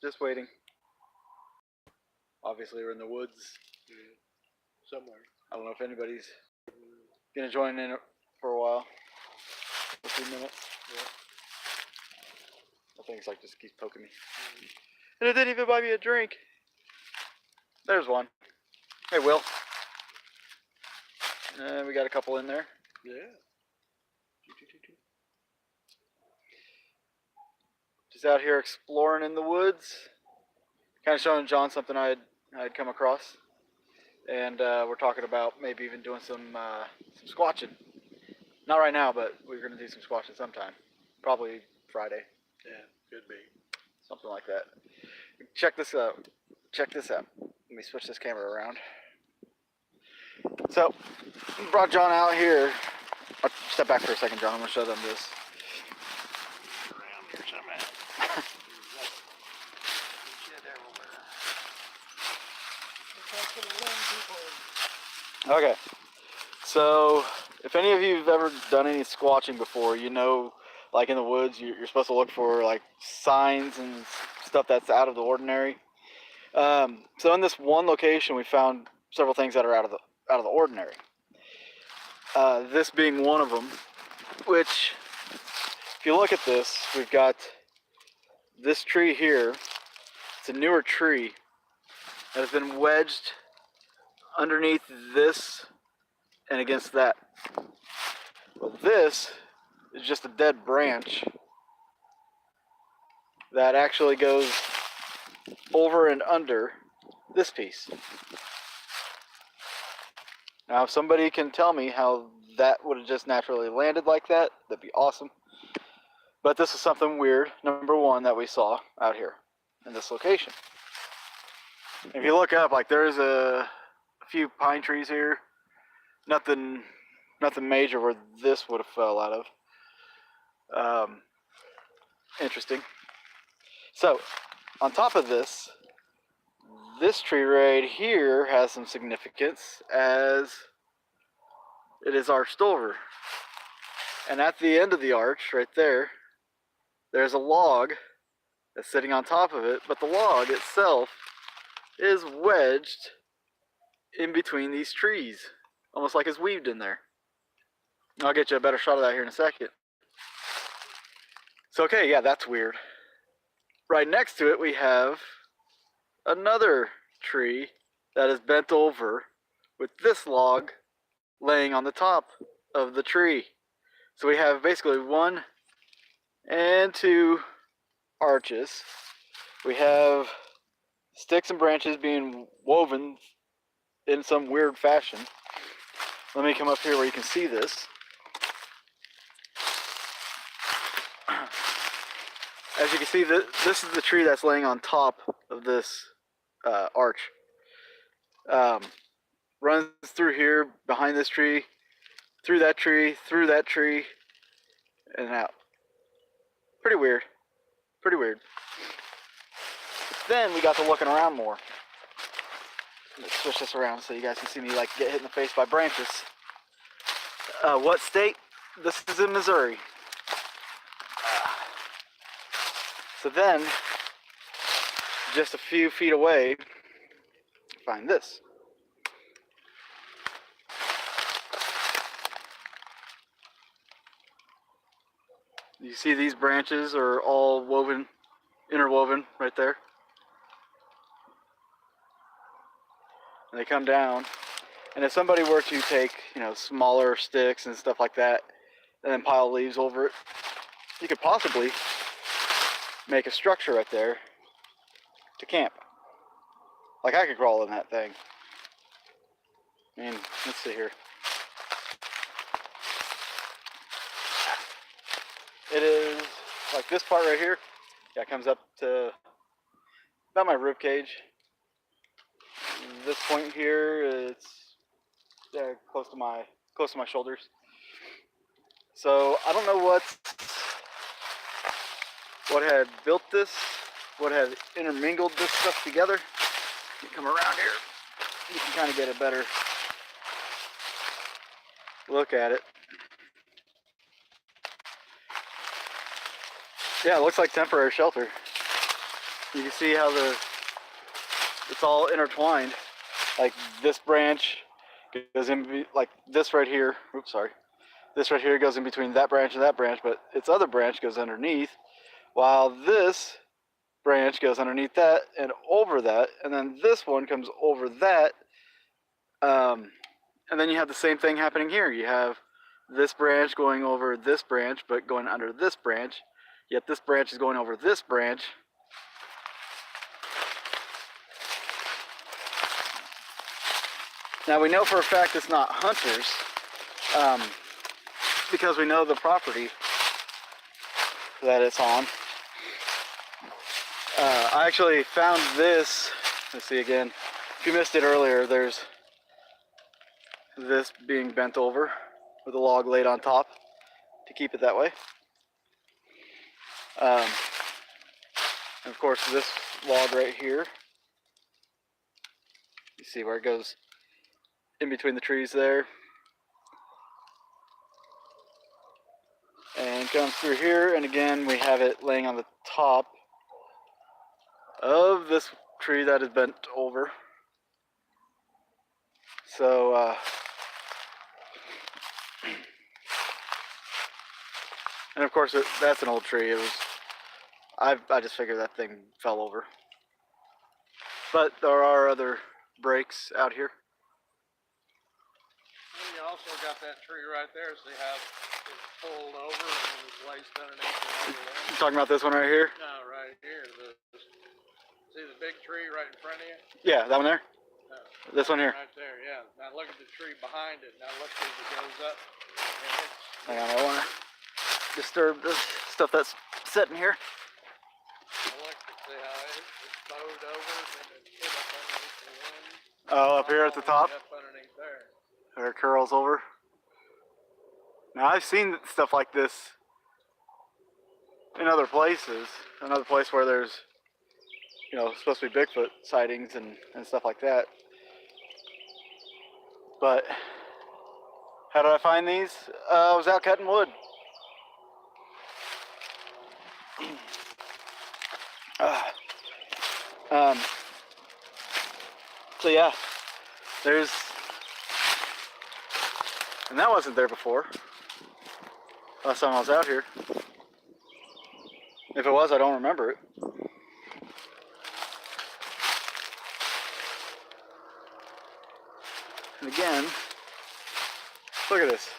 Just waiting. Obviously, we're in the woods. Somewhere. I don't know if anybody's gonna join in for a while. A few minutes. Yeah. I think it's like just keeps poking me. And it didn't even buy me a drink. There's one. Hey, Will. And we got a couple in there. Yeah. Just out here exploring in the woods. Kind of showing John something I had come across. And we're talking about maybe even doing some squatching. Not right now, but we're going to do some squatching sometime. Probably Friday. Yeah, could be. Something like that. Check this out. Check this out. Let me switch this camera around. So, brought John out here. I'll step back for a second, John. I'm going to show them this. Around here somehow. Okay. So, if any of you have ever done any squatching before, you know, like in the woods, you're supposed to look for like signs and stuff that's out of the ordinary. So in this one location, we found several things that are out of the ordinary. This being one of them, which, if you look at this, we've got this tree here. It's a newer tree that has been wedged underneath this and against that. Well, this is just a dead branch that actually goes over and under this piece. Now, if somebody can tell me how that would have just naturally landed like that, that'd be awesome. But this is something weird, number one, that we saw out here in this location. If you look up, like there's a few pine trees here. Nothing major where this would have fell out of. Interesting. So, on top of this tree right here has some significance as it is arched over. And at the end of the arch, right there, there's a log that's sitting on top of it, but the log itself is wedged in between these trees, almost like it's weaved in there. I'll get you a better shot of that here in a second. So, okay, yeah, that's weird. Right next to it, we have another tree that is bent over with this log laying on the top of the tree. So we have basically 1 and 2 arches. We have sticks and branches being woven in some weird fashion. Let me come up here where you can see this. As you can see, this is the tree that's laying on top of this arch. Runs through here, behind this tree, through that tree, and out. Pretty weird. Pretty weird. Then we got to looking around more. Let's switch this around so you guys can see me like get hit in the face by branches. What state? This is in Missouri. So then, just a few feet away, find this. You see these branches are all interwoven right there. And they come down. And if somebody were to take, smaller sticks and stuff like that, and then pile leaves over it, you could possibly make a structure right there to camp. Like I could crawl in that thing. I mean, let's see here. It is like this part right here. Yeah, it comes up to about my rib cage. This point here, it's close to my shoulders. So I don't know what had built this, what had intermingled this stuff together. You come around here, you can kind of get a better look at it. Yeah, it looks like temporary shelter. You can see how it's all intertwined. Like this branch goes in, like this right here. Oops, sorry. This right here goes in between that branch and that branch, but its other branch goes underneath, while this branch goes underneath that and over that, and then this one comes over that. And then you have the same thing happening here. You have this branch going over this branch, but going under this branch. Yet this branch is going over this branch. Now we know for a fact it's not hunters, because we know the property that it's on. I actually found this. Let's see again. If you missed it earlier, there's this being bent over with a log laid on top to keep it that way. And of course this log right here, you see where it goes in between the trees there and comes through here, and again we have it laying on the top of this tree that is bent over. So and of course that's an old tree. It was I just figured that thing fell over. But there are other breaks out here. And you also got that tree right there, see how it's pulled over and it's placed underneath the other one? You talking about this one right here? No, right here. See the big tree right in front of you? Yeah, that one there? No, This one here? right there, yeah. Now look at the tree behind it. Now look as it goes up. And it's, Hang on, I don't want to disturb the stuff that's sitting here. look, see how it's bowed over and then it's hit up underneath the wind. Oh, up here at the top? Up underneath there. Where it curls over. Now I've seen stuff like this in other places. Another place where there's, you know, supposed to be Bigfoot sightings and stuff like that. But how did I find these? I was out cutting wood. So yeah, there's, and that wasn't there before. Last time I was out here. If it was, I don't remember it. And again, look at this.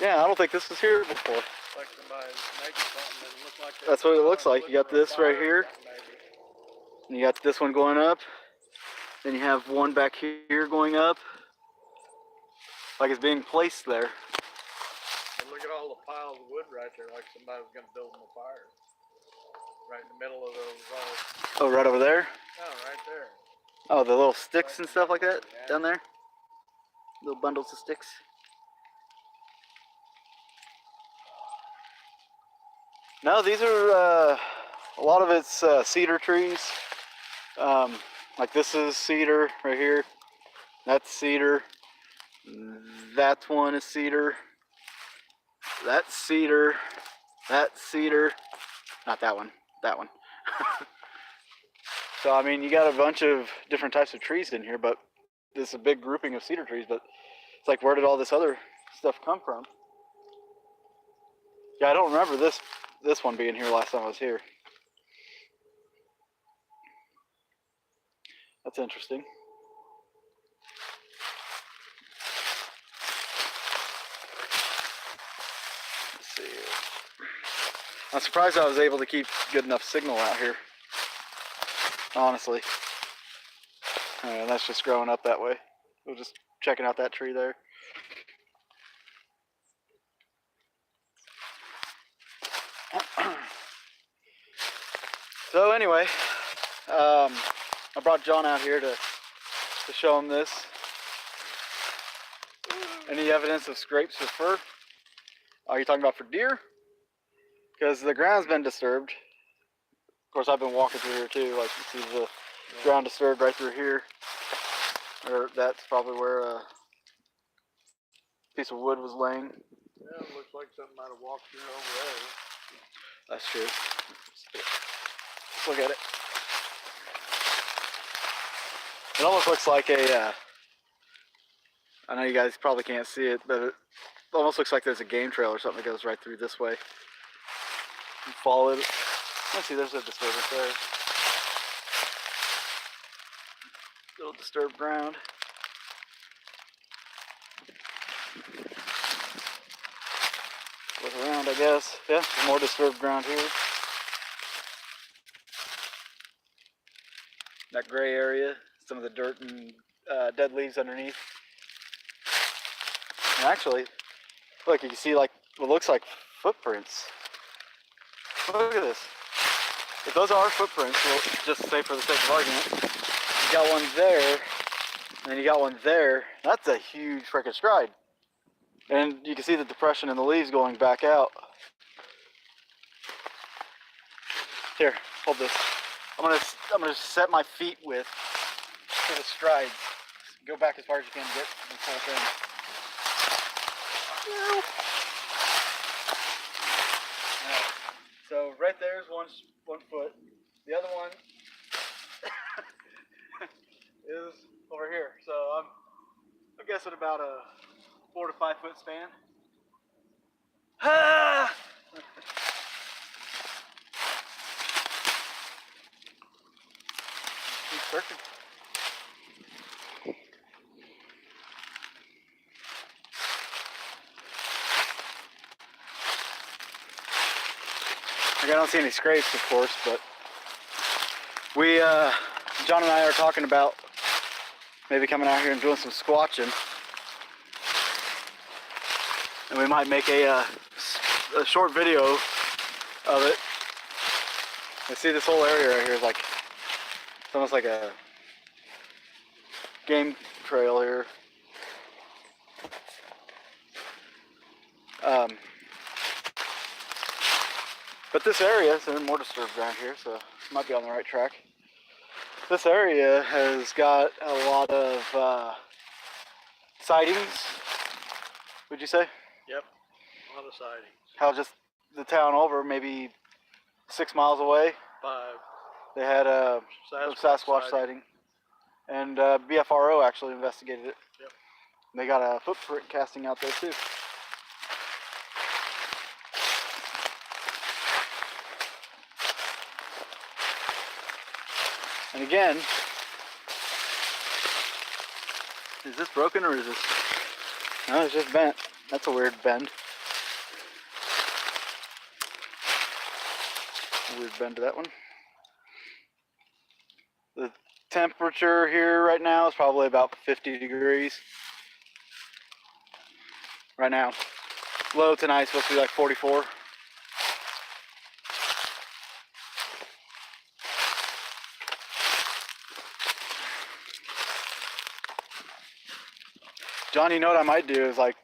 Yeah, I don't think this was here before. Like somebody's making something that looks like That's what it looks like. You got this right here. And you got this one going up. Then you have one back here going up. Like it's being placed there. And look at all the piles of wood right there, like somebody was going to build them a fire. Right in the middle of those. Oh, right over there? No, right there. Oh, the little sticks and stuff like that down there? Little bundles of sticks. No, these are, a lot of it's cedar trees. Like this is cedar right here. That's cedar. That one is cedar. That's cedar. That's cedar. Not that one. That one. So I mean, you got a bunch of different types of trees in here, but this is a big grouping of cedar trees. But it's like, where did all this other stuff come from? Yeah, I don't remember this one being here last time I was here. That's interesting. Let's see. I'm surprised I was able to keep good enough signal out here. Honestly. And that's just growing up that way. We're just checking out that tree there. So anyway, I brought John out here to show him this. Any evidence of scrapes for fur? Are you talking about for deer? Because the ground's been disturbed. Of course, I've been walking through here too. Like you see the ground disturbed right through here. Or that's probably where a piece of wood was laying. Yeah, it looks like something might have walked through over there. That's true. Let's look at it. It almost looks like a, I know you guys probably can't see it, but it almost looks like there's a game trail or something that goes right through this way. You follow it. Let's see, there's a disturbance there. Little disturbed ground. Look around, I guess. Yeah, there's more disturbed ground here. That gray area, some of the dirt and dead leaves underneath. And actually, look, you can see like what looks like footprints. Look at this. If those are footprints, we'll just say for the sake of argument, you got one there, and then you got one there. That's a huge freaking stride. And you can see the depression in the leaves going back out. Here, hold this. I'm gonna set my feet width to the strides. Go back as far as you can to get this whole thing. Right. So right there is one foot. The other one is over here. So I'm guessing about a 4 to 5 foot span. Ah! Keep searching. I don't see any scrapes, of course, but we, John and I are talking about maybe coming out here and doing some squatching. And we might make a short video of it. You see this whole area right here is like, it's almost like a game trail here. But this area, so there's more disturbed ground here, so might be on the right track. This area has got a lot of sightings, would you say? Yep, a lot of sightings. How just the town over, maybe 6 miles away, 5. they had a Sasquatch sighting. sighting. And BFRO actually investigated it. Yep. They got a footprint casting out there too. And again, is this broken or is this? No, it's just bent. That's a weird bend. Weird bend to that one. The temperature here right now is probably about 50 degrees. Right now. Low tonight is supposed to be like 44. John, you know what I might do is like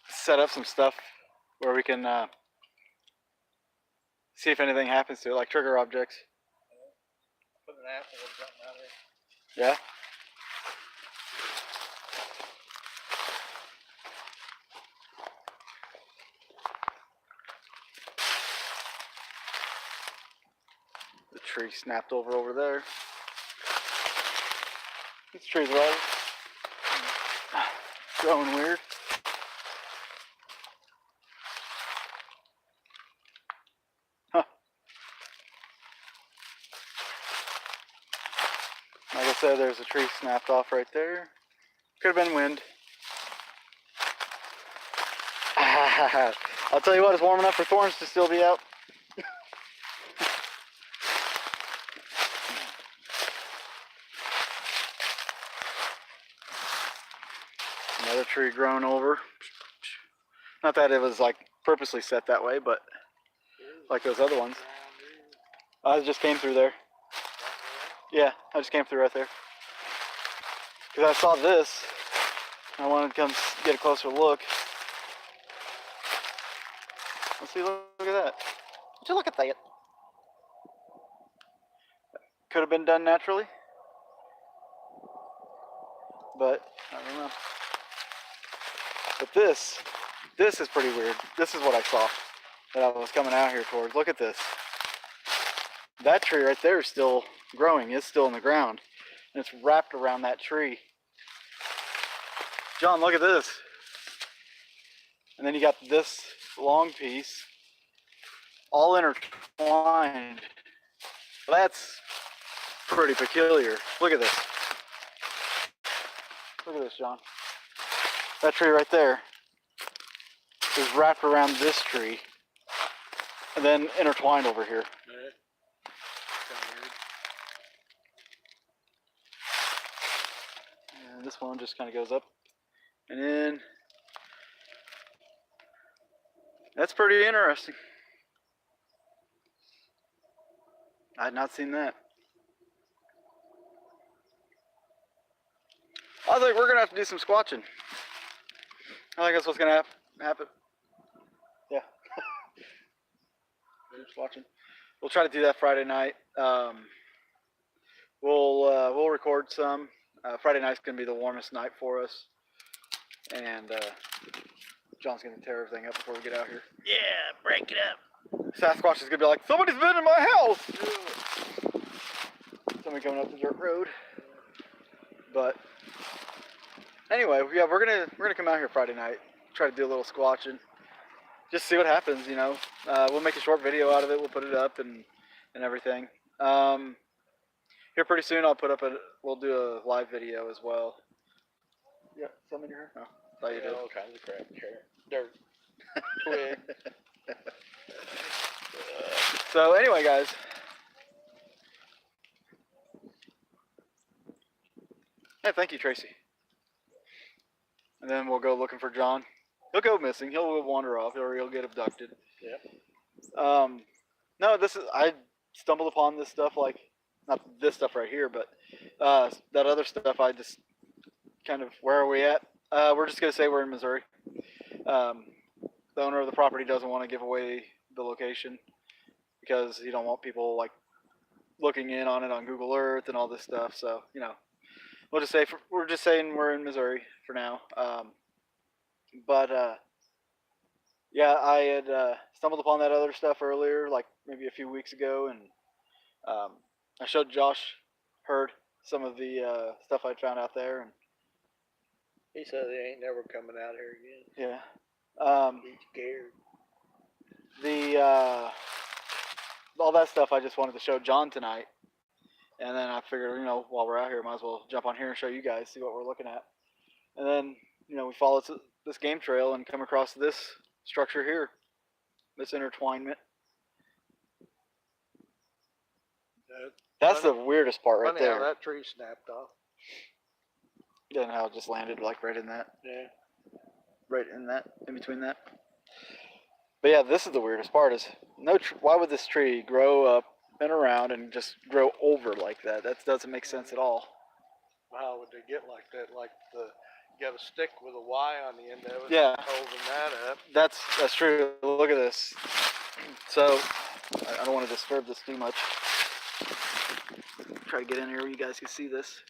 set up some stuff where we can see if anything happens to it, like trigger objects. Put an apple or something out here. Yeah? The tree snapped over there. These trees are all growing weird. Huh. Like I said, there's a tree snapped off right there. Could have been wind. I'll tell you what, it's warm enough for thorns to still be out. Another tree grown over. Not that it was like purposely set that way, but like those other ones. I just came through there. Yeah, I just came through right there. Because I saw this. I wanted to come get a closer look. Let's see, look at that. Would you look at that? Could have been done naturally. But, I don't know. But this is pretty weird. This is what I saw that I was coming out here towards. Look at this. That tree right there is still growing. It's still in the ground. and it's wrapped around that tree. John, look at this. And then you got this long piece all intertwined. That's pretty peculiar. Look at this. Look at this, John. That tree right there is wrapped around this tree and then intertwined over here. And this one just kind of goes up and in. That's pretty interesting. I had not seen that. I think we're gonna have to do some squatching. I think that's what's gonna happen. Yeah. Squatching. We'll try to do that Friday night. We'll record some. Friday night's gonna be the warmest night for us, and John's gonna tear everything up before we get out here. Yeah, break it up. Sasquatch is gonna be like, somebody's been in my house. Somebody coming up the dirt road. But anyway, yeah, we're gonna come out here Friday night, try to do a little squatching, just see what happens. You know, we'll make a short video out of it. We'll put it up and everything. Here pretty soon, we'll do a live video as well. Yeah, something in your hair? No, thought you did. All kinds of crap here. Dirt. Twig. So anyway, guys. Hey, thank you, Tracy. And then we'll go looking for John. He'll go missing. He'll wander off, or he'll get abducted. Yep. No, I stumbled upon this stuff, like, not this stuff right here, but that other stuff. I just kind of, where are we at? We're just gonna say we're in Missouri. The owner of the property doesn't want to give away the location because he don't want people like looking in on it on Google Earth and all this stuff. So we'll just say we're just saying we're in Missouri for now. Yeah, I had stumbled upon that other stuff earlier, like maybe a few weeks ago, and I showed Josh Hurd some of the stuff I'd found out there, and He said he ain't never coming out here again. yeah, He's scared. all that stuff I just wanted to show John tonight, and then I figured, while we're out here, might as well jump on here and show you guys, see what we're looking at, and then we follow this game trail and come across this structure here, this intertwinement. That's the weirdest part right Funny how there. that tree snapped off. And how it just landed like right in that. Yeah. Right in between that. But yeah, this is the weirdest part is why would this tree grow up and around and just grow over like that? That doesn't make sense at all. How would they get like that? Like you got a stick with a Y on the end of it. Yeah. Holding that up. That's true. Look at this. So I don't want to disturb this too much. Try to get in here where you guys can see this.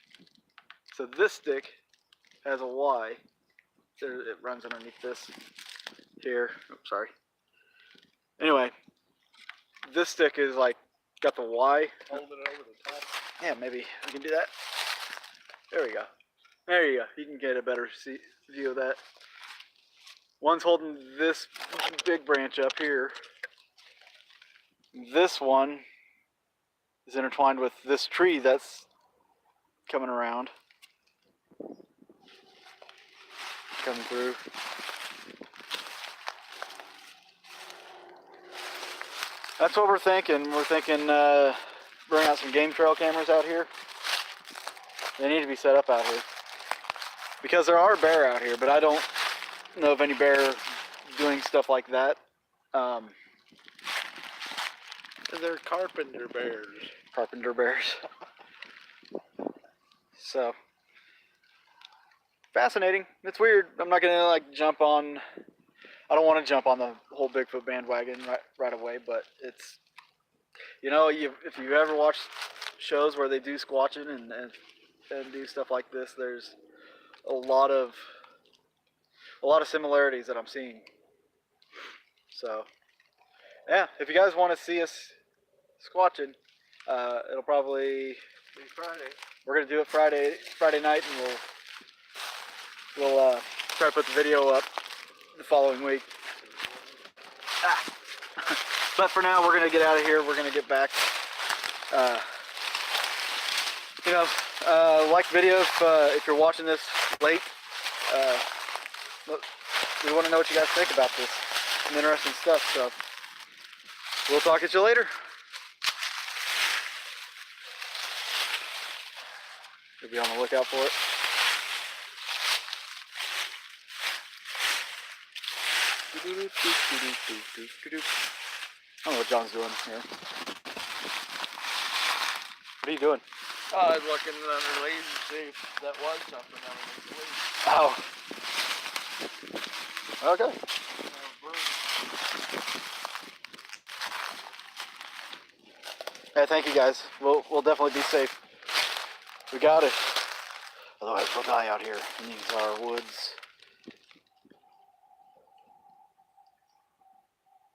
So this stick has a Y. It runs underneath this here. Oops, sorry. Anyway, this stick is like got the Y. Hold it over the top. Yeah, maybe we can do that. There we go. There you go. You can get a better view of that. One's holding this big branch up here. This one is intertwined with this tree that's coming around. Coming through. That's what we're thinking. We're thinking bring out some game trail cameras out here. They need to be set up out here. Because there are bear out here, but I don't know of any bear doing stuff like that. They're carpenter bears. Carpenter bears. So fascinating. It's weird. I'm not gonna like jump on. I don't want to jump on the whole Bigfoot bandwagon right away, but it's if you've ever watched shows where they do squatching and do stuff like this, there's a lot of similarities that I'm seeing. So yeah, if you guys want to see us squatching, it'll probably Be Friday. we're gonna do it Friday night, and we'll try to put the video up the following week. Ah. But for now, we're gonna get out of here. We're gonna get back. Like the video if you're watching this late. We want to know what you guys think about this. Some interesting stuff. So we'll talk at you later. You'll be on the lookout for it. I don't know what John's doing here. What are you doing? I was looking under the leaves to see if that was something underneath the leaves. Oh. Okay. Hey, thank you guys. We'll definitely be safe. We got it. Otherwise we'll die out here in these our woods.